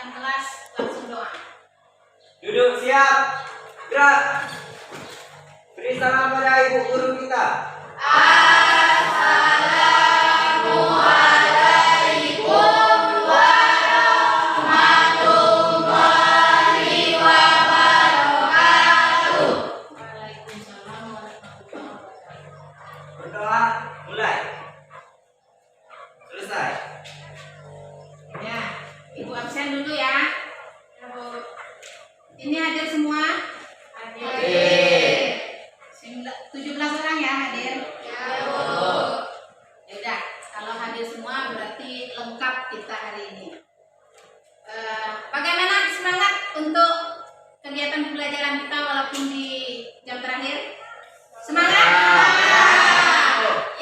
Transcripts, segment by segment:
depan kelas langsung doa. Duduk siap, gerak. Beri salam pada ibu guru kita. Assalamualaikum warahmatullahi wabarakatuh. Waalaikumsalam warahmatullahi wabarakatuh. Berdoa mulai. Selesai. Ya, Ibu absen dulu ya. Ini hadir semua? Hadir. 17 orang ya hadir? Ya, Bu. Yaudah, kalau hadir semua berarti lengkap kita hari ini. Bagaimana semangat untuk kegiatan pembelajaran kita walaupun di jam terakhir? Semangat?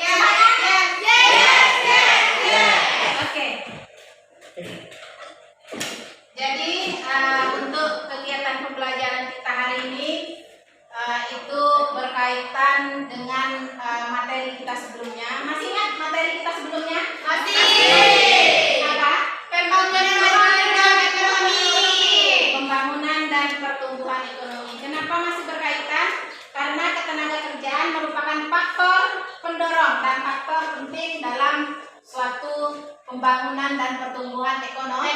Ya, Oke. Jadi untuk kegiatan pembelajaran kita hari ini itu berkaitan dengan materi kita sebelumnya. Masih ingat materi kita sebelumnya? Masih. Apa? Pembangunan dan pertumbuhan ekonomi. Kenapa masih berkaitan? Karena ketenagakerjaan merupakan faktor pendorong dan faktor penting dalam suatu pembangunan dan pertumbuhan ekonomi.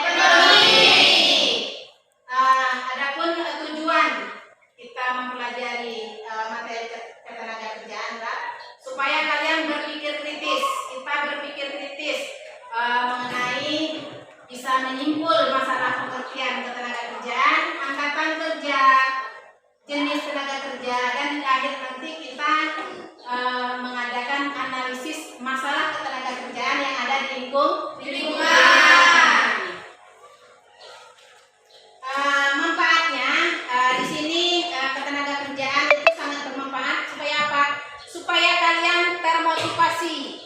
Adapun tujuan kita mempelajari materi ketenagakerjaan supaya kalian berpikir kritis. Kita berpikir kritis mengenai bisa menyimpul masalah pengertian ketenagakerjaan, angkatan kerja, jenis tenaga kerja, dan di akhir nanti kita mengadakan analisis masalah ketenagakerjaan yang ada di lingkungan. Manfaatnya di sini ketenagakerjaan itu sangat bermanfaat supaya apa? Supaya kalian termotivasi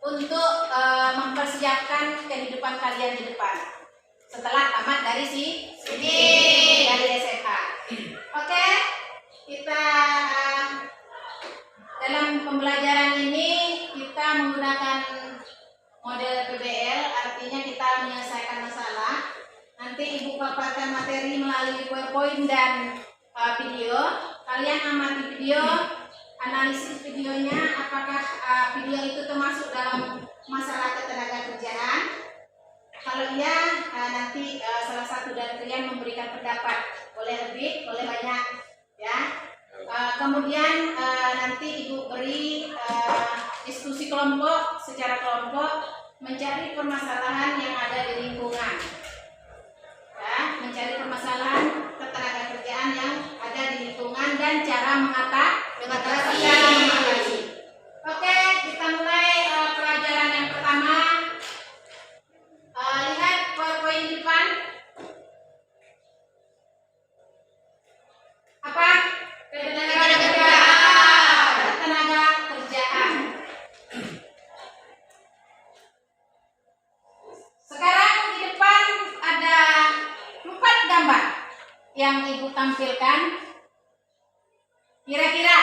untuk mempersiapkan kehidupan kalian di depan setelah tamat dari dari SMA. Oke, kita dalam pembelajaran ini kita menggunakan model PBL, artinya kita menyelesaikan masalah. Nanti Ibu paparkan materi melalui PowerPoint dan video. Kalian amati video, analisis videonya, apakah video itu termasuk dalam masalah ketenagakerjaan. Kalau iya, nanti salah satu dari kalian memberikan pendapat, boleh lebih, boleh banyak, ya. Kemudian nanti Ibu beri diskusi kelompok, secara kelompok mencari permasalahan yang ada di lingkungan, ya, mencari permasalahan ketenagakerjaan yang ada di lingkungan dan cara mengatasi. Oke, kita mulai pelajaran yang pertama. Lihat PowerPoint di depan. Apa? Ketenagakerjaan. Sekarang di depan ada 4 gambar yang Ibu tampilkan. Kira-kira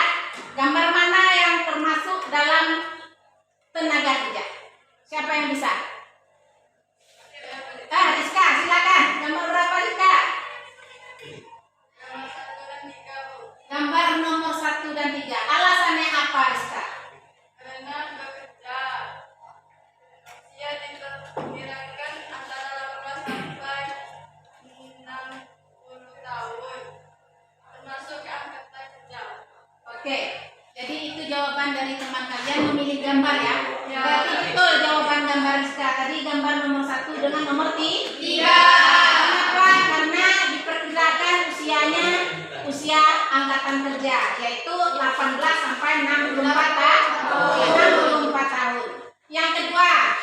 gambar mana yang termasuk dalam tenaga kerja? Siapa yang bisa? Rizka, silakan. Gambar berapa, Rizka? Gambar nomor 1 dan 3. Alasannya apa, Rizka? Karena bekerja usia diperkirakan antara 18 sampai 60 tahun, termasuk angkatan kerja. Oke, jadi itu jawaban dari teman kalian memilih gambar ya. Berarti betul jawaban gambar Rizka. Tadi gambar nomor 1 dengan nomor 3. Kenapa? Karena diperkirakan usianya usia angkatan kerja, yaitu 18 sampai 64 tahun. Yang kedua,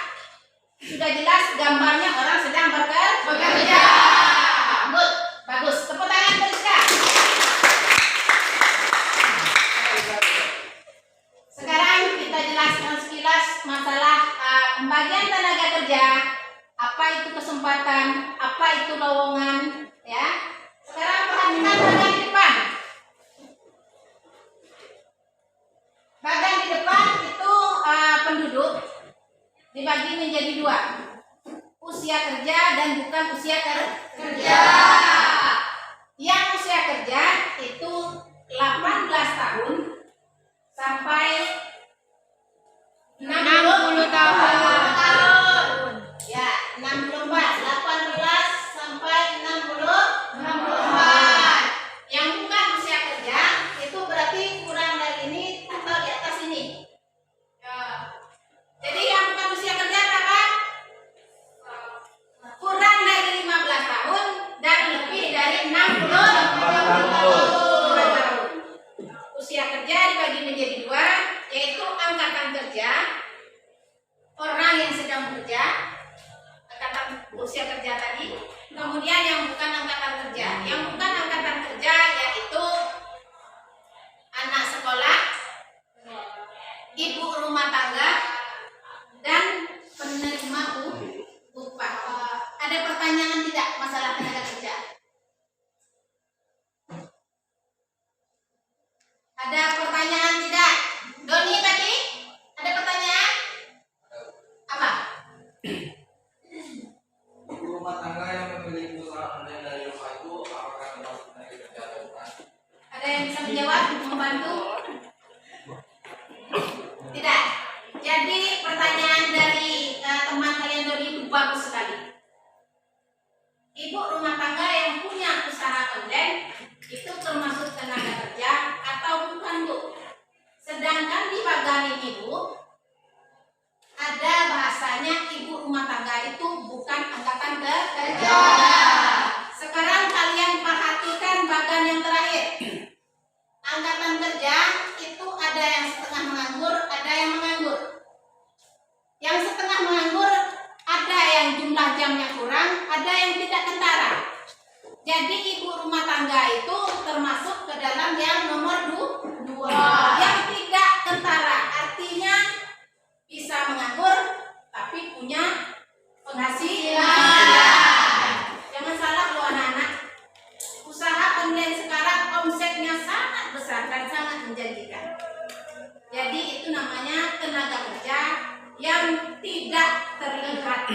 sudah jelas gambarnya orang sedang bekerja. Bagus. Tepuk tangan untuk Rizka. Sekarang kita jelaskan sekilas masalah pembagian tenaga kerja. Apa itu kesempatan? Apa itu lowongan? Ya. Sekarang perhatikan bagian di depan. Bagian di depan itu penduduk dibagi menjadi 2. usia kerja dan bukan usia kerja. Yang usia kerja itu 18 tahun sampai 60 tahun. Ya, 64, 18 sampai 64. Yang bukan usia kerja itu berarti kurang dari ini atau di atas ini. Ya. Jadi yang bukan usia kerja berapa? Kurang dari 15 tahun dan lebih dari 60 tahun. Usia kerja dibagi menjadi dua, yaitu angkatan kerja, orang yang sedang bekerja, angkatan usia kerja tadi. Kemudian yang bukan angkatan kerja. Yang bukan angkatan kerja yaitu anak sekolah, ibu rumah tangga, dan penerima upah. Ada pertanyaan tidak masalah tenaga kerja? Ada pertanyaan tidak? Doni tadi? Ada pertanyaan? Apa? Ibu rumah tangga yang memiliki usaha online dari rumah itu apakah termasuk tenaga kerja atau bukan? Ada yang bisa menjawab, membantu? Tidak. Jadi pertanyaan dari teman kalian Doni itu bagus sekali. Ibu rumah tangga yang punya usaha online itu termasuk tenaga kerja atau bukan, Bu? Sedangkan di Pagani Ibu ada bahasanya ibu rumah tangga itu bukan angkatan kerja. Sekarang kalian perhatikan bagian yang terakhir. Angkatan kerja itu ada yang setengah menganggur, ada yang menganggur. Yang setengah menganggur ada yang jumlah jamnya kurang, ada yang tidak kentara. Jadi ibu rumah tangga itu termasuk ke dalam yang nomor 2. Yang tidak kentara artinya bisa menganggur tapi punya penghasilan. Jangan salah loh anak-anak. Usaha online sekarang omsetnya sangat besar dan sangat menjanjikan. Jadi itu namanya tenaga kerja yang tidak terlihat.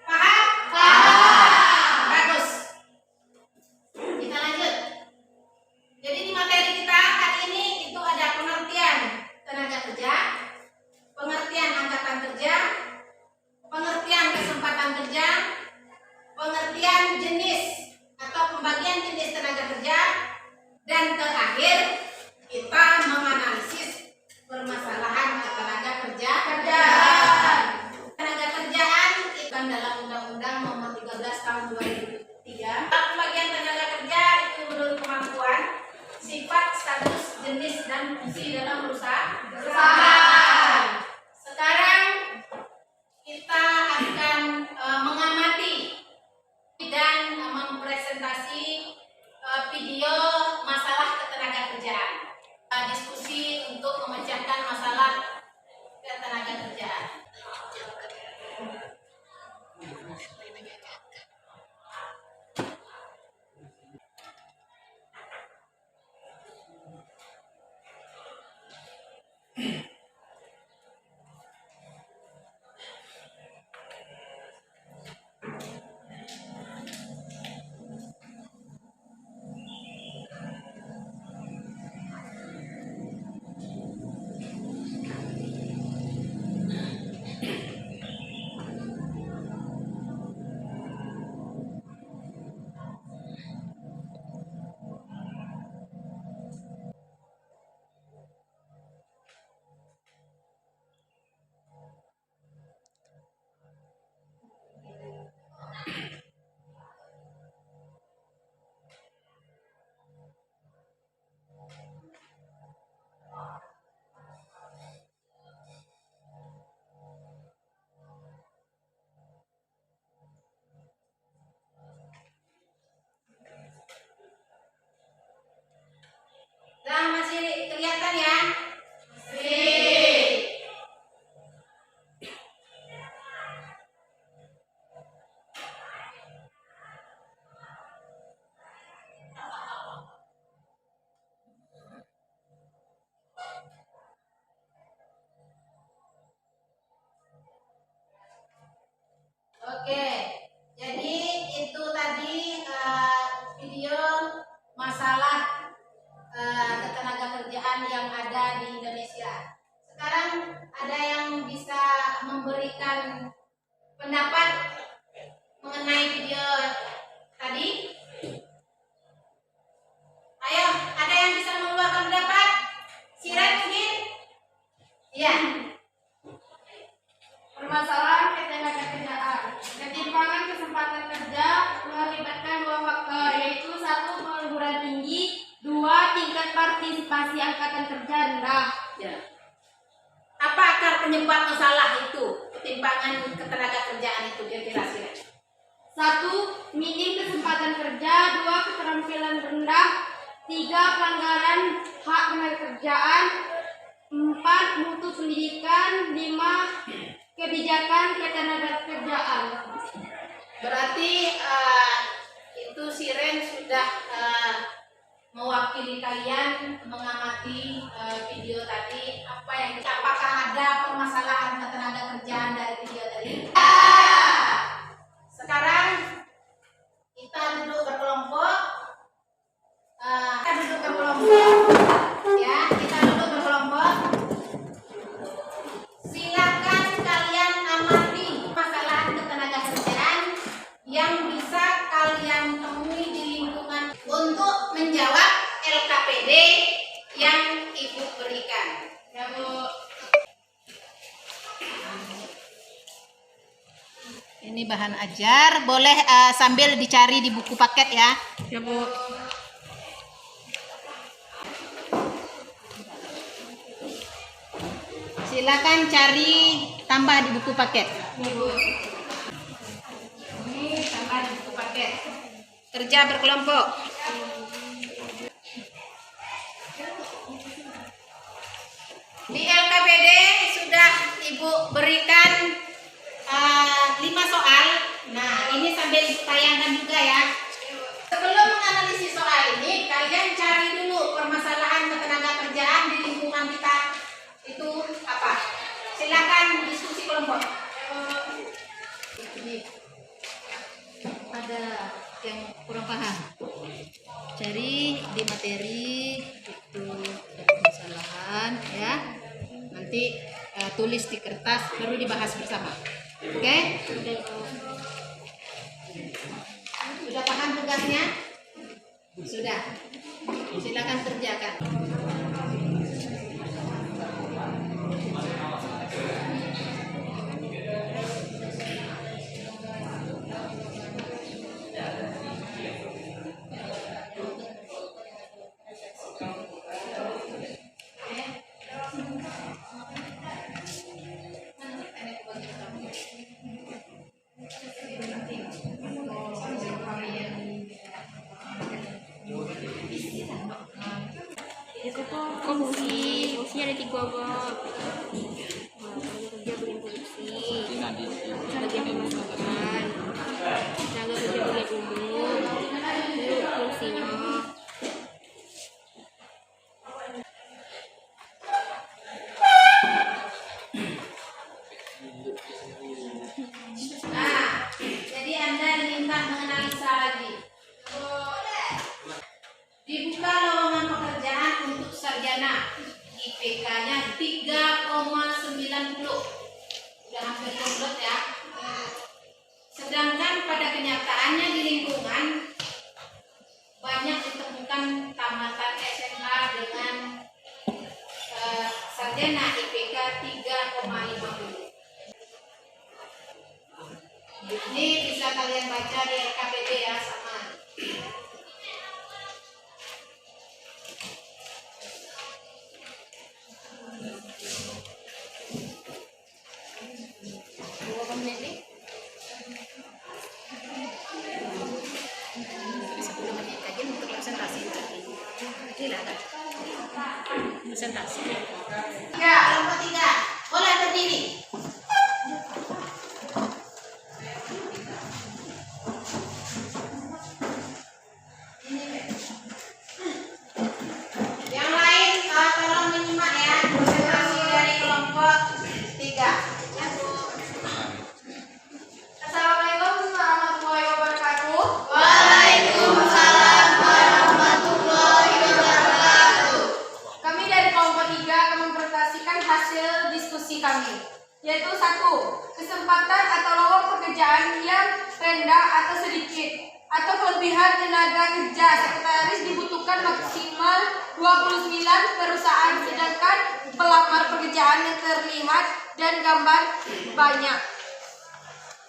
Paham? Paham. Bagus. Kita lanjut. Jadi di materi kita hari ini itu ada pengertian tenaga kerja, pengertian angkatan kerja, pengertian kesempatan kerja, pengertian jenis atau pembagian jenis tenaga kerja, dan terakhir kita menganalisis permasalahan ketenaga kerjaan. Tenaga kerjaan itu dalam Undang-Undang Nomor 13 Tahun 2003. Pembagian tenaga kerja itu menurut kemampuan, sifat, status, jenis, dan fungsi dalam perusahaan. Sekarang kita akan mengamati dan mempresentasi video masalah ketenaga kerjaan. Diskusi untuk memecahkan masalah ketenaga kerjaan. Oke, jadi itu tadi video masalah ketenagakerjaan yang ada di Indonesia. Sekarang ada yang bisa memberikan pendapat mengenai video tadi? Ayo, ada yang bisa mengeluarkan pendapat? Siren mungkin? Iya. Permasalahan ketenagakerjaan. Ketimpangan kesempatan kerja melibatkan dua faktor, yaitu satu pengangguran tinggi, dua tingkat partisipasi angkatan kerja rendah. Ya. Apa akar penyebab masalah itu? Ketimpangan ketenagakerjaan itu kira-kira Siren? Satu, minim kesempatan kerja, dua keterampilan rendah, tiga pelanggaran hak ketenagakerjaan, empat mutu pendidikan, lima kebijakan ketenagakerjaan. Berarti itu Siren sudah mewakili kalian mengamati video tadi. Apakah ada permasalahan ketenagakerjaan dari video tadi? Sekarang kita duduk berkelompok. Ya, kita duduk berkelompok. Silakan kalian amati masalah ketenagakerjaan yang bisa kalian temui di lingkungan untuk menjawab LKPD yang Ibu berikan. Ya, Bu. Ini bahan ajar, boleh sambil dicari di buku paket ya. Ya, Bu. Silakan cari tambah di buku paket. Ya, Bu. Ini tambah di buku paket. Kerja berkelompok. Di LKPD sudah Ibu berikan 5 soal. Nah, ini sambil Ibu tayangkan juga ya. Sebelum menganalisis soal ini, kalian cari dulu permasalahan ketenagakerjaan di lingkungan kita itu apa. Silakan diskusi kelompok. Ini ada yang kurang paham. Cari di materi itu permasalahan ya. Nanti tulis di kertas baru dibahas bersama. Oke? Sudah paham tugasnya? Sudah. Silakan kerjakan. Itu tuh fungsinya ada 3 bab. Kerja bagian produksi, bagian pemasukan, tenaga kerja bagian umum. Itu fungsinya. Nah, jadi Anda diminta menganalisa lagi. Dibuka lowongan pekerjaan untuk sarjana. IPK-nya 3,90. Sudah hampir komplot ya. Sedangkan pada kenyataannya di lingkungan banyak ditemukan tamatan SMA dengan sarjana IPK 3,50. Ini bisa kalian baca di LKPD ya, sama. Berapa menit nih? 10 menit aja untuk presentasi tadi. Gila kan? Presentasi. Ya, kelompok 3. Boleh berdiri. Yang lain tolong menyimak ya presentasi dari kelompok 3. Ya, Bu. Assalamualaikum. pekerjaan yang rendah atau sedikit, atau kelebihan tenaga kerja. Sekretaris dibutuhkan maksimal 29 perusahaan, sedangkan pelamar pekerjaan yang terlihat dan gambar banyak.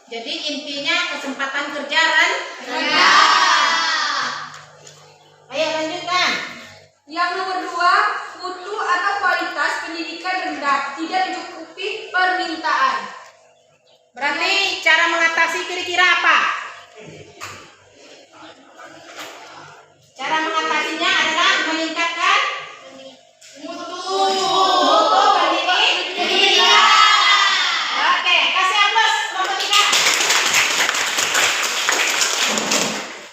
Jadi intinya kesempatan kerja rendah. Ayo lanjutkan. Yang nomor 2, mutu atau kualitas pendidikan rendah, tidak mencukupi permintaan. Berarti cara mengatasi kira-kira apa? Cara mengatasinya adalah meningkatkan mutu pendidikan. Oke, kasih aplaus kelompok 3.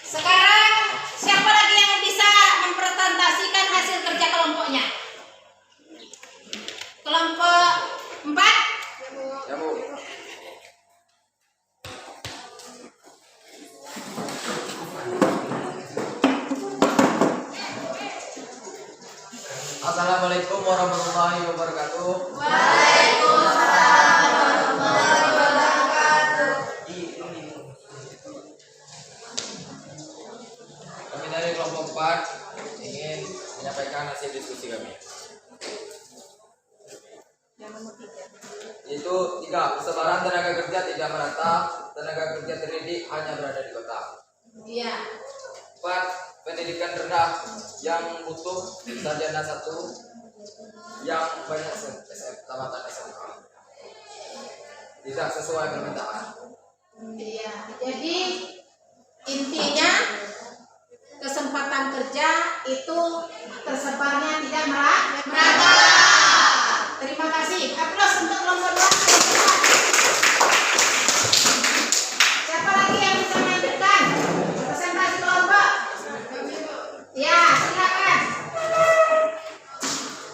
Sekarang siapa lagi yang bisa mempresentasikan hasil kerja kelompoknya? Kelompok 4. Ya, Bu. Assalamualaikum warahmatullahi wabarakatuh. Waalaikumsalam warahmatullahi wabarakatuh. Kami dari kelompok 4 ingin menyampaikan hasil diskusi kami. Yaitu 3, persebaran tenaga kerja tidak merata, tenaga kerja terdidik hanya berada di kota. Iya. 4, pendidikan rendah yang butuh sarjana 1 yang banyak tamatan SMA. Tidak sesuai permintaan. Iya. Jadi intinya kesempatan kerja itu tersebarnya tidak merata. Terima kasih. Aplaus untuk kelompok 2. Siapa lagi yang bisa melanjutkan presentasi kelompok? Ya, silakan.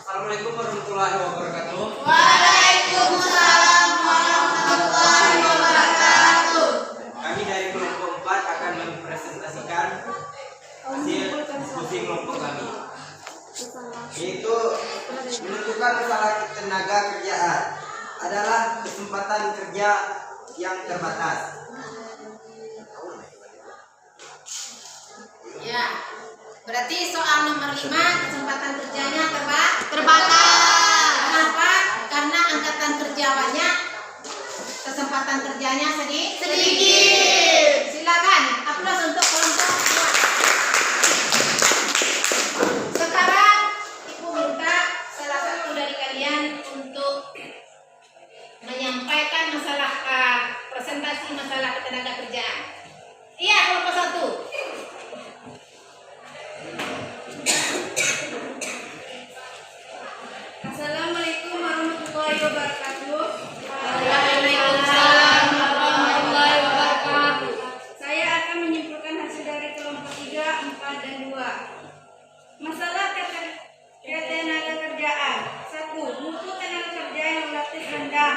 Assalamualaikum warahmatullahi wabarakatuh. Waalaikumsalam warahmatullahi wabarakatuh. Kami dari kelompok 4 akan mempresentasikan hasil diskusi kelompok kami, yaitu menentukan masalah tenaga kerjaan adalah kesempatan kerja yang terbatas. Ya, berarti soal nomor 5 kesempatan kerjanya terbatas. Kenapa? Karena angkatan kerja banyak, kesempatan kerjanya sedikit. Silakan, aplaus untuk kelompok 2. Sekarang Ibu minta salah satu dari kalian untuk menyampaikan presentasi masalah ketenaga kerjaan. Iya, kelompok 1. Assalamualaikum warahmatullahi wabarakatuh. Waalaikumsalam warahmatullahi wabarakatuh. Saya akan menyimpulkan hasil dari kelompok 3, 4, dan 2. Masalah ketenaga kerjaan. 1. Mutu tenaga kerja yang relatif rendah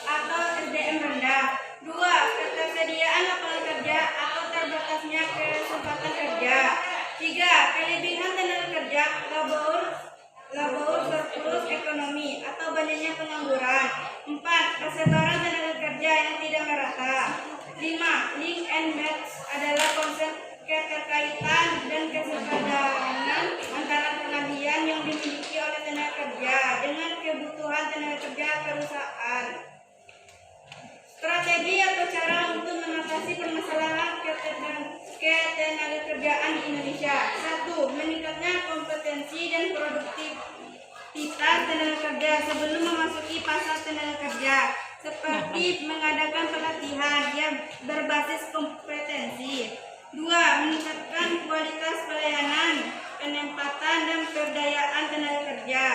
atau SDM rendah. 2. Ketersediaan lapangan kerja atau terbatasnya kesempatan kerja. 3. Kelebihan tenaga kerja, labor surplus ekonomi atau banyaknya pengangguran. 4. Kesetaraan tenaga kerja yang tidak merata. 5. Link and match adalah konsep keterkaitan dan kesepadanan antara pengabdian yang dimiliki oleh tenaga kerja dengan kebutuhan tenaga kerja perusahaan. Strategi atau cara untuk mengatasi permasalahan ketenaga kerjaan di Indonesia. 1. Meningkatnya kompetensi dan produktivitas tenaga kerja sebelum memasuki pasar tenaga kerja, seperti mengadakan pelatihan yang berbasis kompetensi. 2. Meningkatkan kualitas pelayanan, penempatan dan pemberdayaan tenaga kerja.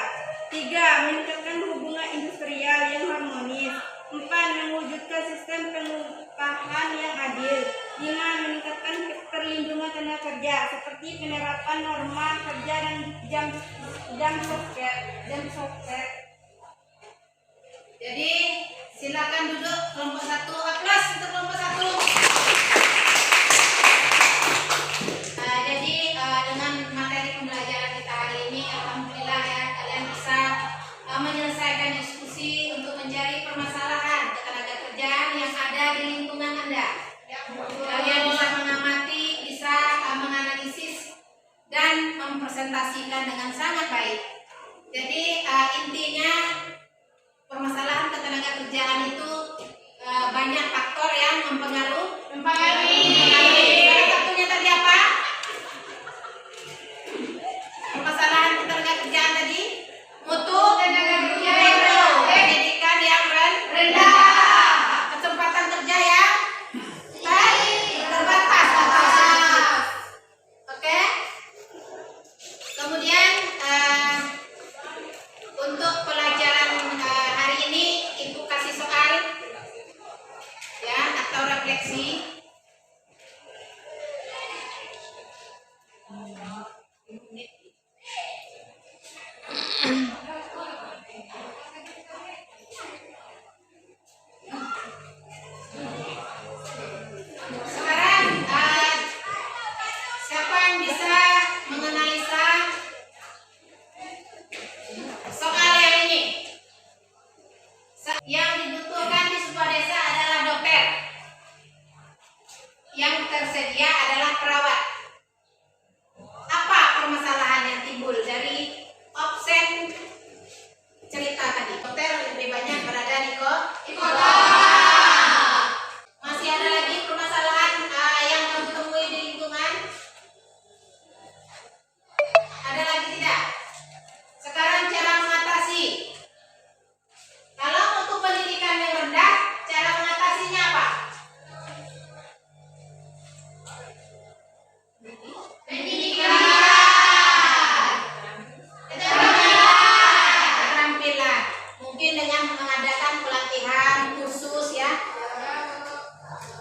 3. Meningkatkan hubungan industrial yang harmonis. 4. Mewujudkan sistem pengupahan yang adil. 5. Meningkatkan perlindungan tenaga kerja seperti penerapan norma kerja dan jam sostek. Jadi silakan duduk kelompok 1. Aplaus untuk kelompok 1. Jadi dengan materi pembelajaran kita hari ini, alhamdulillah ya kalian bisa menyelesaikan diskusi untuk mencari permasalahan ketenaga kerjaan yang ada ada di lingkungan Anda. Kalian bisa mengamati, bisa menganalisis dan mempresentasikan dengan sangat baik. Jadi intinya permasalahan ketenagakerjaan itu banyak faktor yang mempengaruhi. Salah satunya tadi apa? Permasalahan ketenagakerjaan tadi mutu tenaga kerja pendidikan yang rendah, kesempatan kerja yang terbatas. Oke. Kemudian untuk pelajaran hari ini Ibu kasih soal ya atau refleksi. Sekarang siapa yang bisa menganalisa soal yang ini? Yang dibutuhkan di sebuah desa adalah dokter. Yang tersedia adalah perawat. Apa permasalahan yang timbul dari absen cerita tadi? Dokter lebih banyak berada di kota. Masih ada lagi permasalahan yang kamu temui di lingkungan? Ada lagi tidak? Sekarang cara mengatasi. Kalau untuk pendidikan yang rendah, cara mengatasinya apa? Keterampilan. Mungkin dengan mengadakan pelatihan khusus ya.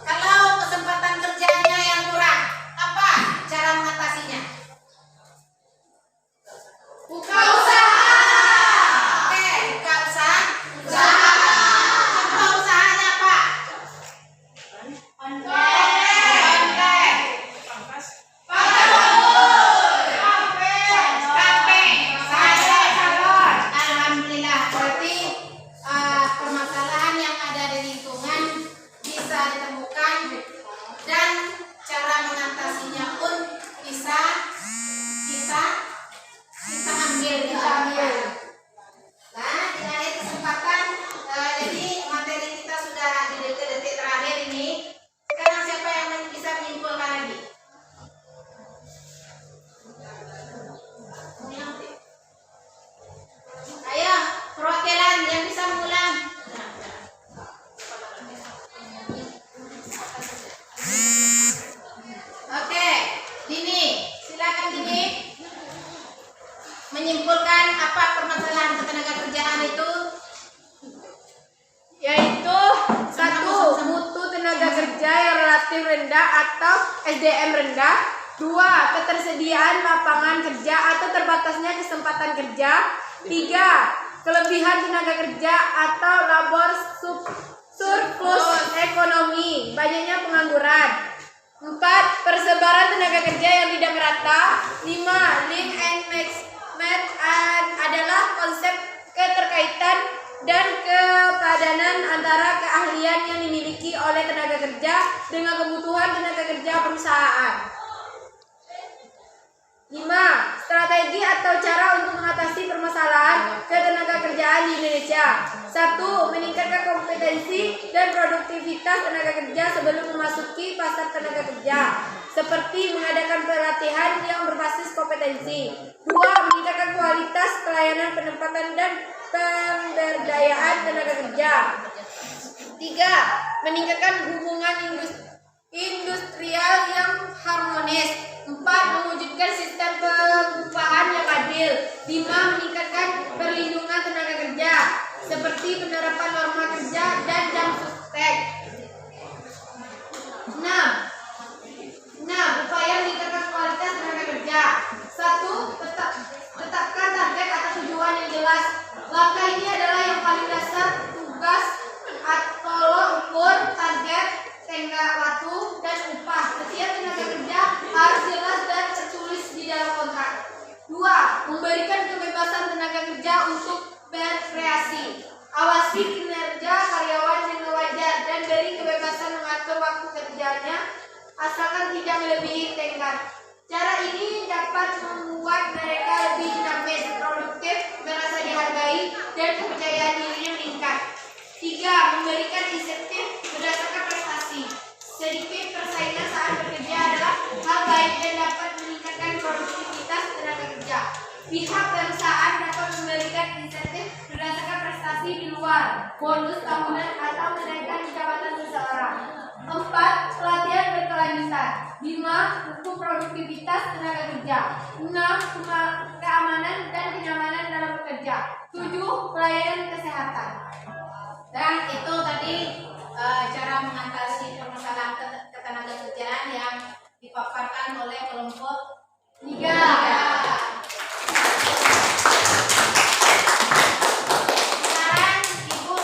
Kalau kesempatan kerjanya yang kurang, apa cara mengatasinya? Buka usaha. Oke, buka usaha. Contoh usahanya apa? Ontek. Kafe. Salon. Alhamdulillah. Berarti permasalahan yang ada di lingkungan bisa ditemukan dan cara mengatasinya pun bisa kita ambil. Nah, di akhir kesempatan, jadi materi kita sudah di detik-detik terakhir ini. Sekarang siapa yang bisa menyimpulkan lagi? Ayo, perwakilan yang bisa mengulang. Oke, Dini, silakan Dini. Menyimpulkan apa permasalahan ketenagakerjaan itu? Yaitu satu, mutu tenaga kerja yang relatif rendah atau SDM rendah. Dua, ketersediaan lapangan kerja atau terbatasnya kesempatan kerja. Tiga, kelebihan tenaga kerja atau labor surplus ekonomi, banyaknya pengangguran. Empat, persebaran tenaga kerja yang tidak merata. Lima, link and match adalah konsep keterkaitan dan kepadanan antara keahlian yang dimiliki oleh tenaga kerja dengan kebutuhan tenaga kerja perusahaan. 5. Strategi atau cara untuk mengatasi permasalahan ketenagakerjaan di Indonesia. 1. Meningkatkan kompetensi dan produktivitas tenaga kerja sebelum memasuki pasar tenaga kerja, seperti mengadakan pelatihan yang berbasis kompetensi. 2. Meningkatkan kualitas pelayanan penempatan dan pemberdayaan tenaga kerja. 3. Meningkatkan hubungan industrial yang harmonis. 4. Mewujudkan sistem pengupahan yang adil. 5. Meningkatkan perlindungan tenaga kerja seperti penerapan norma kerja dan jam sostek. 6. Upaya meningkatkan kualitas tenaga kerja. 1. Tetapkan target atau tujuan yang jelas. Langkah ini adalah yang paling dasar tugas atau ukur target, tenggat waktu, dan upah. Setiap tenaga kerja harus jelas dan tertulis di dalam kontrak. 2. Memberikan kebebasan tenaga kerja untuk berkreasi. Awasi kinerja karyawan dengan wajar dan beri kerjanya asalkan tidak melebihi tenggat. Cara ini dapat membuat mereka lebih dinamis, produktif, merasa dihargai, dan kepercayaan dirinya meningkat. 3. Memberikan insentif berdasarkan prestasi. Sedikit persaingan saat bekerja adalah hal baik dan dapat meningkatkan produktivitas tenaga kerja. Pihak perusahaan dapat memberikan insentif berdasarkan prestasi di luar, bonus tahunan atau kenaikan jabatan seseorang. 4. Pelatihan berkelanjutan. 5. Hukum produktivitas tenaga kerja. 6. Keamanan dan kenyamanan dalam bekerja. 7. Pelayanan kesehatan. Dan itu tadi cara mengatasi permasalahan ketenagakerjaan yang dipaparkan oleh kelompok 3. Sekarang Ibu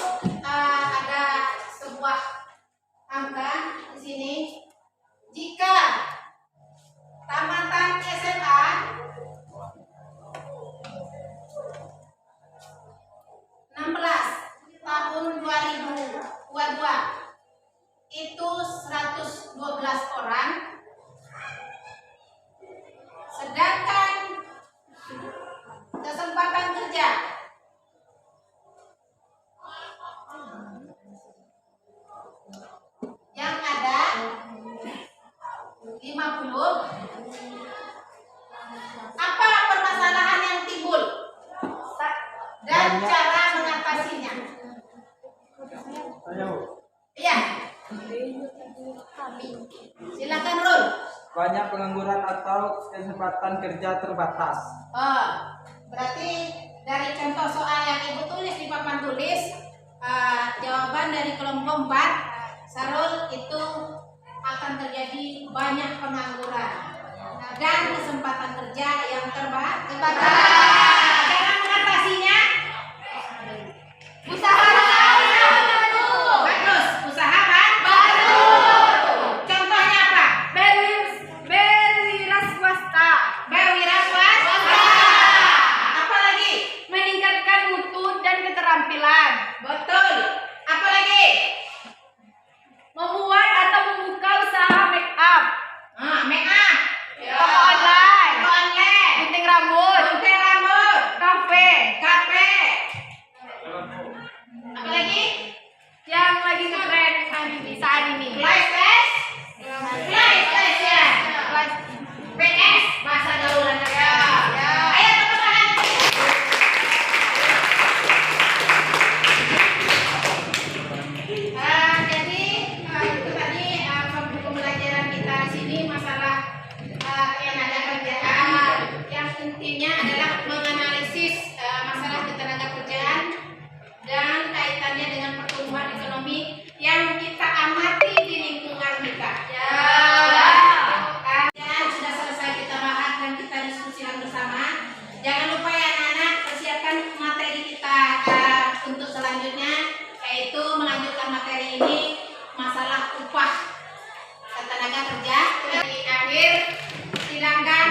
ada sebuah angka di sini. Jika tamatan SMA tahun 2022 itu 112 orang, sedangkan kesempatan kerja yang ada 50. Apa permasalahan yang timbul dan cara mengatasinya? Iya. Silakan Rul. Banyak pengangguran atau kesempatan kerja terbatas. Oh, berarti dari contoh soal yang Ibu tulis di papan tulis, jawaban dari kelompok 4, Sarul, itu akan terjadi banyak pengangguran dan kesempatan kerja yang terbatas. Cara mengatasinya, usaha bagus, usaha baru. Contohnya apa? Berwira swasta. Berwira swasta. Apa lagi? Meningkatkan mutu dan keterampilan. Betul. Apa lagi? Membuat atau membuka usaha make up. Make up. Toko online. Toko online. Gunting rambut. Gunting rambut. Kafe. Kafe. Apa lagi? Yang lagi ngetren saat ini. Flash test. Flash test ya. PS bahasa gaulan ya. Ayo tepuk tangan. Jadi itu tadi pembelajaran kita di sini masalah tenaga kerjaan. Yang intinya adalah menganalisis masalah ketenaga kerjaan dan kaitannya dengan pertumbuhan ekonomi yang kita amati di lingkungan kita. Dan sudah selesai kita bahas dan kita diskusikan bersama. Jangan lupa ya anak-anak, persiapkan materi kita untuk selanjutnya, yaitu melanjutkan materi ini masalah upah tenaga kerja. Di akhir silakan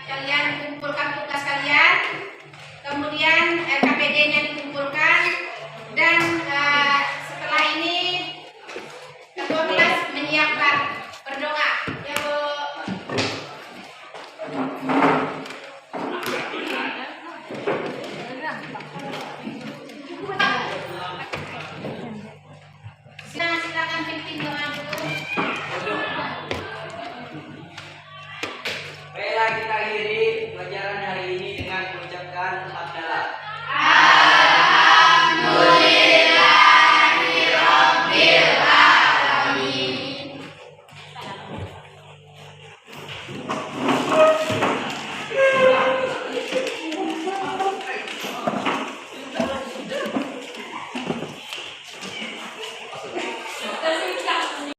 kalian kumpulkan tugas kalian, kemudian KPD-nya dikumpulkan, dan setelah ini ketua kelas menyiapkan berdoa. Ya Bu. Silakan pimpin doa dulu.